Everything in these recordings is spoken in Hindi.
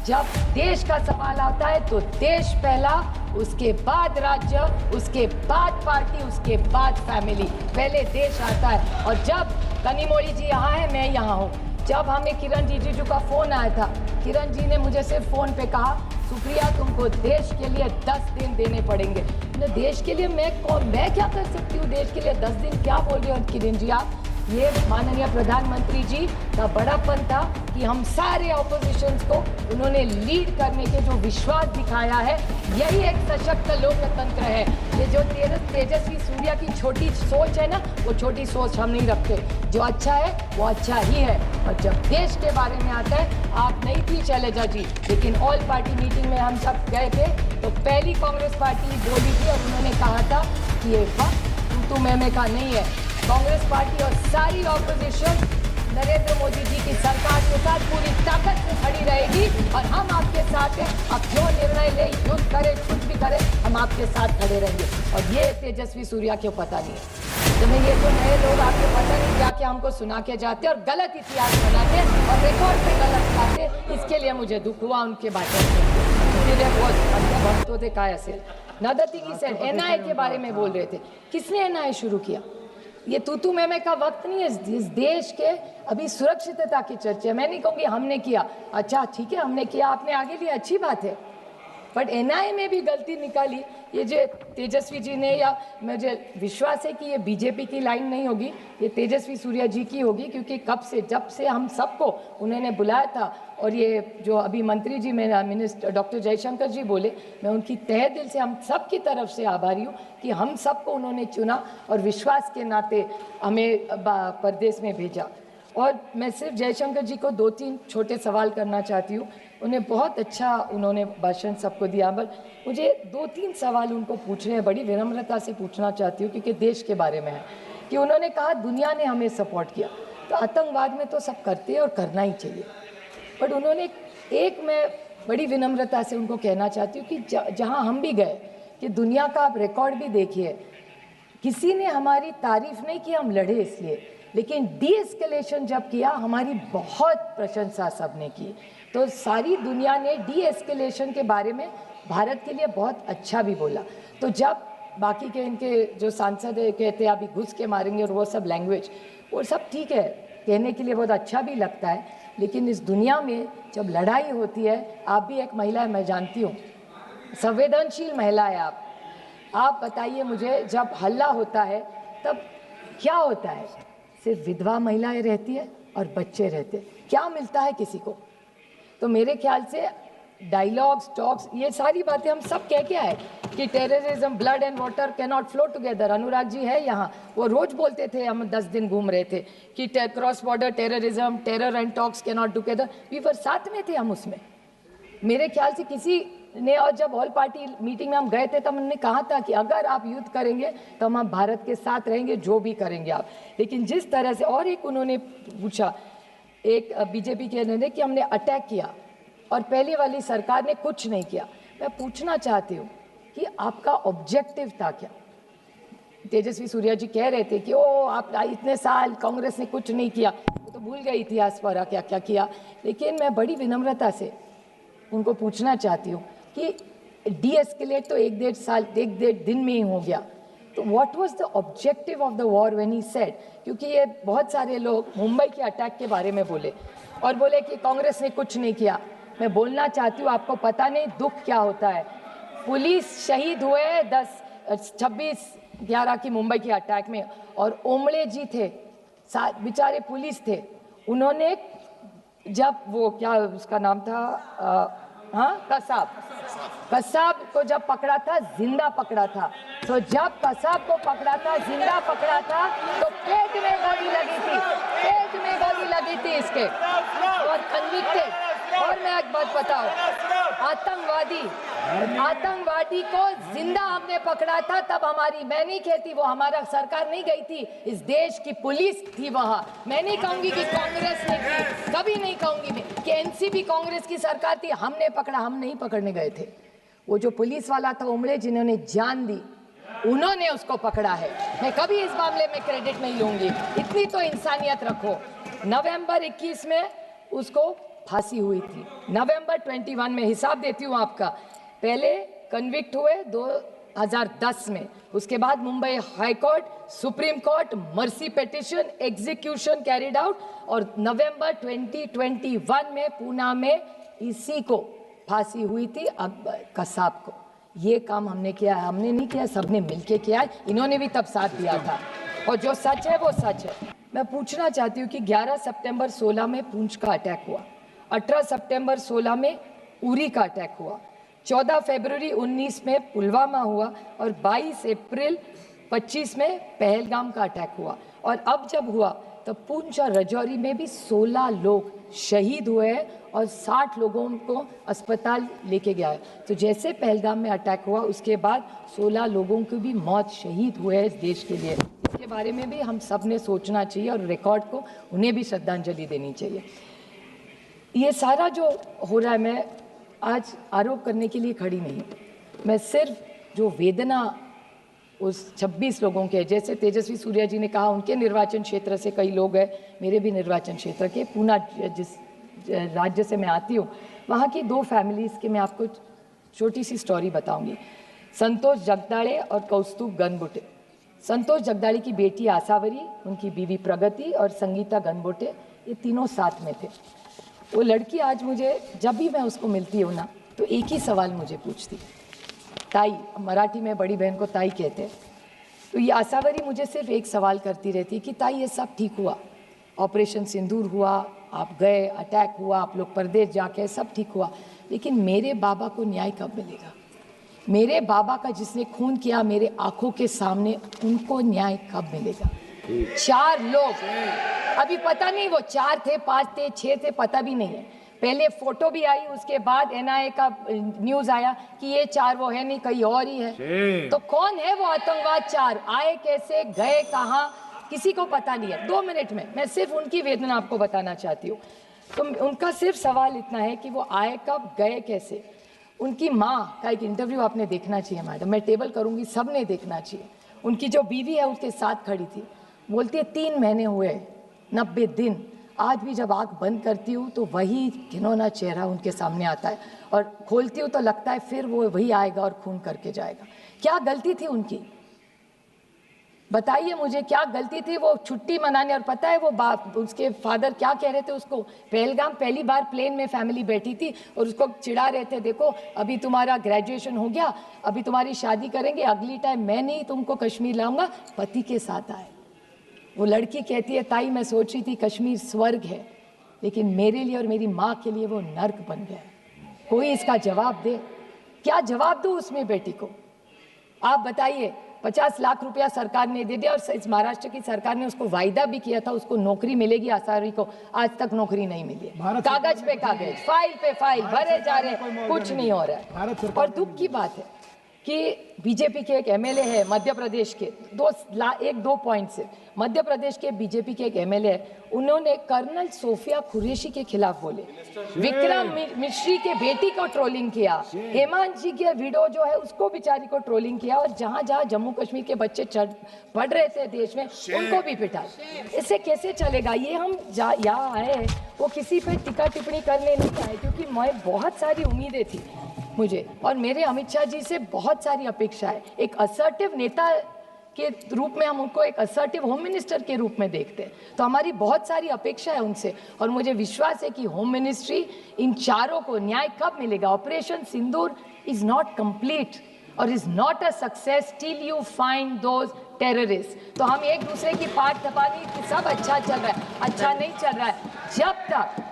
जब देश का सवाल आता है तो देश पहला, उसके बाद राज्य, उसके बाद पार्टी, उसके बाद फैमिली, पहले देश आता है। और जब कनिमोळी जी यहाँ है, मैं यहाँ हूँ, जब हमें किरण रिजिजू का फोन आया था, किरण जी ने मुझे सिर्फ फोन पे कहा, सुप्रिया तुमको देश के लिए 10 दिन देने पड़ेंगे। देश के लिए मैं क्या कर सकती हूँ? देश के लिए 10 दिन क्या बोल रहे हो किरण जी आप? ये माननीय प्रधानमंत्री जी का बड़ापन था कि हम सारे ऑपोजिशंस को उन्होंने लीड करने के जो विश्वास दिखाया है, यही एक सशक्त लोकतंत्र है। ये जो तेजस्वी सूर्या की छोटी सोच है ना, वो छोटी सोच हम नहीं रखते। जो अच्छा है वो अच्छा ही है। और जब देश के बारे में आता है, आप नहीं थी शैलजा जी, लेकिन ऑल पार्टी मीटिंग में हम सब गए थे, तो पहली कांग्रेस पार्टी बोली थी और उन्होंने कहा था कि ये वक्त तू मैं का नहीं है। कांग्रेस पार्टी और सारी ऑपोजिशन नरेंद्र मोदी जी की सरकार के साथ पूरी ताकत से खड़ी रहेगी और हम आपके साथ हैं। आप जो निर्णय ले, युद्ध करे, कुछ भी करे, हम आपके साथ खड़े रहेंगे। और ये तेजस्वी सूर्या क्यों पता नहीं है? तो मैं ये जो नए लोग आपको पता नहीं क्या क्या हमको सुना के जाते और गलत इतिहास बनाते और रिकॉर्ड पे गलत लाते, इसके लिए मुझे दुख हुआ उनके बातें भक्तों थे काय असेल। नदर थिंग ही सेड, एनआईए के बारे में बोल रहे थे। किसने एनआईए शुरू किया? ये तू मैं का वक्त नहीं है। इस देश के अभी सुरक्षितता की चर्चा, मैं नहीं कहूँगी हमने किया, अच्छा ठीक है हमने किया, आपने आगे लिया, अच्छी बात है, बट एनआईए में भी गलती निकाली। ये जो तेजस्वी जी ने, या मुझे विश्वास है कि ये बीजेपी की लाइन नहीं होगी, ये तेजस्वी सूर्या जी की होगी, क्योंकि जब से हम सबको उन्होंने बुलाया था, और ये जो अभी मंत्री जी मेरा मिनिस्टर डॉक्टर जयशंकर जी बोले, मैं उनकी तहे दिल से हम सब की तरफ से आभारी हूँ कि हम सबको उन्होंने चुना और विश्वास के नाते हमें प्रदेश में भेजा। और मैं सिर्फ जयशंकर जी को 2-3 छोटे सवाल करना चाहती हूँ। उन्हें बहुत अच्छा उन्होंने भाषण सबको दिया, पर मुझे 2-3 सवाल उनको पूछने हैं, बड़ी विनम्रता से पूछना चाहती हूँ, क्योंकि देश के बारे में है। कि उन्होंने कहा दुनिया ने हमें सपोर्ट किया, तो आतंकवाद में तो सब करते हैं और करना ही चाहिए, बट उन्होंने मैं बड़ी विनम्रता से उनको कहना चाहती हूँ कि जहाँ हम भी गए, कि दुनिया का आप रिकॉर्ड भी देखिए, किसी ने हमारी तारीफ नहीं की, हम लड़े इसलिए, लेकिन डी एस्केलेशन जब किया, हमारी बहुत प्रशंसा सबने की। तो सारी दुनिया ने डी एस्केलेशन के बारे में भारत के लिए बहुत अच्छा भी बोला। तो जब बाकी के इनके जो सांसद है कहते हैं अभी घुस के मारेंगे और वो सब लैंग्वेज, वो सब ठीक है, कहने के लिए बहुत अच्छा भी लगता है, लेकिन इस दुनिया में जब लड़ाई होती है, आप भी एक महिला है, मैं जानती हूँ, संवेदनशील महिला है आप बताइए मुझे, जब हल्ला होता है तब क्या होता है? सिर्फ विधवा महिलाएं रहती है और बच्चे रहते, क्या मिलता है किसी को? तो मेरे ख्याल से डायलॉग्स, टॉक्स, ये सारी बातें हम सब कह के आए कि terrorism, blood and water can not flow together. Anurag ji है यहाँ, वो रोज बोलते थे, हम 10 दिन घूम रहे थे कि cross border terrorism, terror and talks can not together, we were साथ में थे हम उसमें। मेरे ख्याल से किसी ने, और जब ऑल पार्टी मीटिंग में हम गए थे तब उन्होंने कहा था कि अगर आप युद्ध करेंगे तो हम भारत के साथ रहेंगे, जो भी करेंगे आप। लेकिन जिस तरह से, और एक उन्होंने पूछा, एक बीजेपी के ने कि हमने अटैक किया और पहले वाली सरकार ने कुछ नहीं किया। मैं पूछना चाहती हूँ कि आपका ऑब्जेक्टिव था क्या? तेजस्वी सूर्या जी कह रहे थे कि ओ आप इतने साल कांग्रेस ने कुछ नहीं किया, वो तो भूल गए इतिहास पर क्या क्या किया। लेकिन मैं बड़ी विनम्रता से उनको पूछना चाहती हूँ कि डी एस्केलेट तो 1-1.5 दिन में ही हो गया, तो what was the objective of the war when he said? क्योंकि ये बहुत सारे लोग मुंबई के अटैक के बारे में बोले और बोले कि कांग्रेस ने कुछ नहीं किया। मैं बोलना चाहती हूँ, आपको पता नहीं दुख क्या होता है। पुलिस शहीद हुए 26/11 की मुंबई के अटैक में, और ओमड़े जी थे, बेचारे पुलिस थे, उन्होंने जब वो क्या उसका नाम था, कसाब को जब पकड़ा था, जिंदा पकड़ा था। तो जब कसाब को पकड़ा था, जिंदा पकड़ा था, तो पेट में गोली लगी थी इसके, और कन्विक्टेड। और मैं एक बात बताऊं, आतंकवादी को जिंदा हमने पकड़ा था, तब हमारी, मैं नहीं कहती वो हमारा सरकार नहीं गई थी, इस देश की पुलिस थी वहां। मैं नहीं कहूंगी कि कांग्रेस ने की, कभी नहीं कहूंगी मैं कि एनसीपी कांग्रेस की सरकार थी, हमने पकड़ा, हम नहीं पकड़ने गए थे। वो जो पुलिस वाला था ओमड़े, जिन्होंने जान दी, उन्होंने उसको पकड़ा है। मैं कभी इस मामले में क्रेडिट नहीं लूंगी, इतनी तो इंसानियत रखो। नवंबर 21 में उसको फांसी हुई थी नवंबर 21 में। हिसाब देती हूँ आपका, पहले कन्विक्ट हुए 2010 में, उसके बाद Mumbai high court, supreme court, mercy petition, execution carried out, और नवंबर 2021 में पूना में इसी को फांसी हुई थी अकबर कसाब को। ये काम हमने किया है, हमने नहीं किया, सबने मिलके किया है, इन्होंने भी तब साथ दिया था, और जो सच है वो सच है। मैं पूछना चाहती हूँ कि 11 सितंबर 16 में पुंछ का अटैक हुआ, 18 सितंबर 16 में उरी का अटैक हुआ, 14 फरवरी 19 में पुलवामा हुआ, और 22 अप्रैल 25 में पहलगाम का अटैक हुआ। और अब जब हुआ तो पुंछ और राजौरी में भी 16 लोग शहीद हुए हैं और 60 लोगों को अस्पताल लेके गया है। तो जैसे पहलगाम में अटैक हुआ उसके बाद 16 लोगों की भी मौत, शहीद हुए हैं इस देश के लिए। इसके बारे में भी हम सब ने सोचना चाहिए और रिकॉर्ड को उन्हें भी श्रद्धांजलि देनी चाहिए। ये सारा जो हो रहा है, मैं आज आरोप करने के लिए खड़ी नहीं, मैं सिर्फ जो वेदना उस 26 लोगों के, जैसे तेजस्वी सूर्या जी ने कहा उनके निर्वाचन क्षेत्र से कई लोग हैं, मेरे भी निर्वाचन क्षेत्र के, पूना जिस राज्य से मैं आती हूँ, वहाँ की 2 फैमिलीज़ के मैं आपको छोटी सी स्टोरी बताऊंगी। संतोष जगदाड़े और कौस्तुभ गनबोटे। संतोष जगदाड़े की बेटी आसावरी, उनकी बीवी प्रगति और संगीता गनबोटे, ये तीनों साथ में थे। वो लड़की आज मुझे, जब भी मैं उसको मिलती हूँ ना, तो एक ही सवाल मुझे पूछती, ताई, मराठी में बड़ी बहन को ताई कहते हैं। तो ये आसावरी मुझे सिर्फ एक सवाल करती रहती कि ताई ये सब ठीक हुआ, ऑपरेशन सिंदूर हुआ, आप गए, अटैक हुआ, आप लोग परदेश जाके, सब ठीक हुआ, लेकिन मेरे बाबा को न्याय कब मिलेगा? मेरे बाबा का जिसने खून किया मेरे आंखों के सामने, उनको न्याय कब मिलेगा? 4 लोग, अभी पता नहीं वो 4 थे, 5 थे, 6 थे, पता भी नहीं है। पहले फोटो भी आई, उसके बाद एनआईए का न्यूज आया कि ये 4 वो है नहीं, कहीं और ही है। तो कौन है वो आतंकवाद 4? आए कैसे, गए कहाँ, किसी को पता नहीं है। 2 मिनट में मैं सिर्फ उनकी वेदना आपको बताना चाहती हूँ। तो उनका सिर्फ सवाल इतना है कि वो आए कब, गए कैसे। उनकी माँ का एक इंटरव्यू आपने देखना चाहिए मैडम, मैं टेबल करूँगी, सब ने देखना चाहिए। उनकी जो बीवी है उसके साथ खड़ी थी, बोलती है 3 महीने हुए, 90 दिन, आज भी जब आँख बंद करती हूँ तो वही घिनौना चेहरा उनके सामने आता है, और खोलती हूँ तो लगता है फिर वो वही आएगा और खून करके जाएगा। क्या गलती थी उनकी? बताइए मुझे, क्या गलती थी? वो छुट्टी मनाने, और पता है वो बाप, उसके फादर क्या कह रहे थे उसको? पहलगाम पहली बार प्लेन में फैमिली बैठी थी और उसको चिढ़ा रहे थे, देखो अभी तुम्हारा ग्रेजुएशन हो गया, अभी तुम्हारी शादी करेंगे, अगली टाइम मैं नहीं तुमको कश्मीर लाऊंगा, पति के साथ आए। वो लड़की कहती है, ताई मैं सोच रही थी कश्मीर स्वर्ग है, लेकिन मेरे लिए और मेरी माँ के लिए वो नर्क बन गया। कोई इसका जवाब दे, क्या जवाब दूँ उसमें बेटी को? आप बताइए। 50 लाख रुपया सरकार ने दे दिया, और इस महाराष्ट्र की सरकार ने उसको वायदा भी किया था उसको नौकरी मिलेगी आसावरी को, आज तक नौकरी नहीं मिली है। कागज पे कागज, फाइल पे फाइल भरे जा रहे हैं, कुछ नहीं हो रहा है। और दुख की बात है कि बीजेपी के एक एमएलए है मध्य प्रदेश के, 2 पॉइंट से, मध्य प्रदेश के बीजेपी के एक एमएलए है, उन्होंने कर्नल सोफिया कुरैशी के खिलाफ बोले, विक्रम मिश्री के बेटी को ट्रोलिंग किया, हेमंत जी के वीडियो जो है उसको बेचारी को ट्रोलिंग किया, और जहां जहां जम्मू कश्मीर के बच्चे पढ़ रहे थे देश में, उनको भी पिटाया। इससे कैसे चलेगा? ये हम यहाँ आए वो किसी पे टिक्का टिप्पणी करने नहीं आए, क्योंकि मैं बहुत सारी उम्मीदें थी मुझे, और मेरे अमित शाह जी से बहुत सारी अपेक्षा है। एक असर्टिव नेता के रूप में हम उनको एक असर्टिव होम मिनिस्टर के रूप में देखते हैं, तो हमारी बहुत सारी अपेक्षा है उनसे, और मुझे विश्वास है कि होम मिनिस्ट्री इन 4 को न्याय कब मिलेगा? Operation Sindoor is not complete और is not a success till you find those terrorist. तो हम एक दूसरे की पाठ थपानी कि सब अच्छा चल रहा है, अच्छा नहीं चल रहा है। जब तक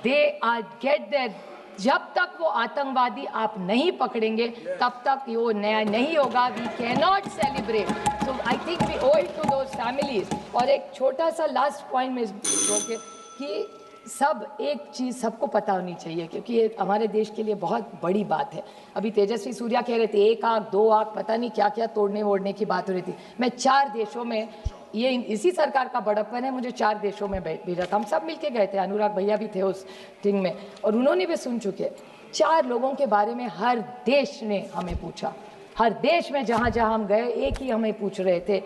दे आर गेट देयर, जब तक वो आतंकवादी आप नहीं पकड़ेंगे, तब तक वो न्याय नहीं होगा। We can not celebrate, so I think we ओwe it to those families। और एक छोटा सा लास्ट पॉइंट में कि सब एक चीज़ सबको पता होनी चाहिए, क्योंकि ये हमारे देश के लिए बहुत बड़ी बात है। अभी तेजस्वी सूर्या कह रहे थे 1 आंख 2 आंख, पता नहीं क्या क्या तोड़ने वोड़ने की बात हो रही थी। मैं 4 देशों में, ये इसी सरकार का बड़प्पन है, मुझे 4 देशों में भेजा था, हम सब मिलके गए थे, अनुराग भैया भी थे उस टीम में, और उन्होंने भी सुन चुके। 4 लोगों के बारे में हर देश ने हमें पूछा, हर देश में जहाँ जहाँ हम गए एक ही हमें पूछ रहे थे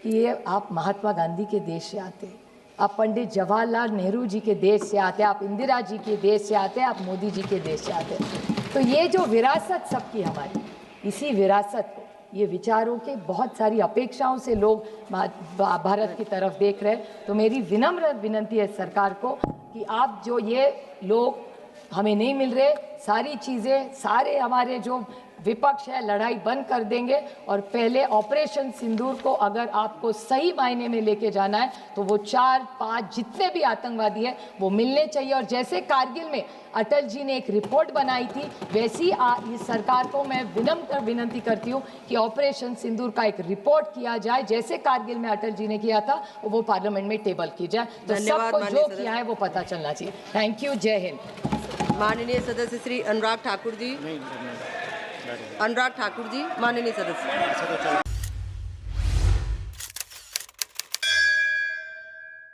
कि ये आप महात्मा गांधी के देश से आते, आप पंडित जवाहरलाल नेहरू जी के देश से आते हैं, आप इंदिरा जी के देश से आते हैं, आप मोदी जी के देश से आते हैं। तो ये जो विरासत सबकी हमारी, इसी विरासत को, ये विचारों के बहुत सारी अपेक्षाओं से लोग भारत की तरफ देख रहे हैं। तो मेरी विनम्र विनंती है सरकार को कि आप जो ये लोग हमें नहीं मिल रहे, सारी चीज़ें, सारे हमारे जो विपक्ष है लड़ाई बंद कर देंगे और पहले ऑपरेशन सिंदूर को अगर आपको सही मायने में लेके जाना है तो वो 4-5 जितने भी आतंकवादी है वो मिलने चाहिए। और जैसे कारगिल में अटल जी ने एक रिपोर्ट बनाई थी, वैसी इस सरकार को मैं विनम्र विनंती करती हूँ कि ऑपरेशन सिंदूर का एक रिपोर्ट किया जाए, जैसे कारगिल में अटल जी ने किया था, वो पार्लियामेंट में टेबल की जाए, तो सबको जो किया है वो पता चलना चाहिए। थैंक यू, जय हिंद। माननीय सदस्य श्री अनुराग ठाकुर जी, अनुराग ठाकुर जी, माननीय सदस्य।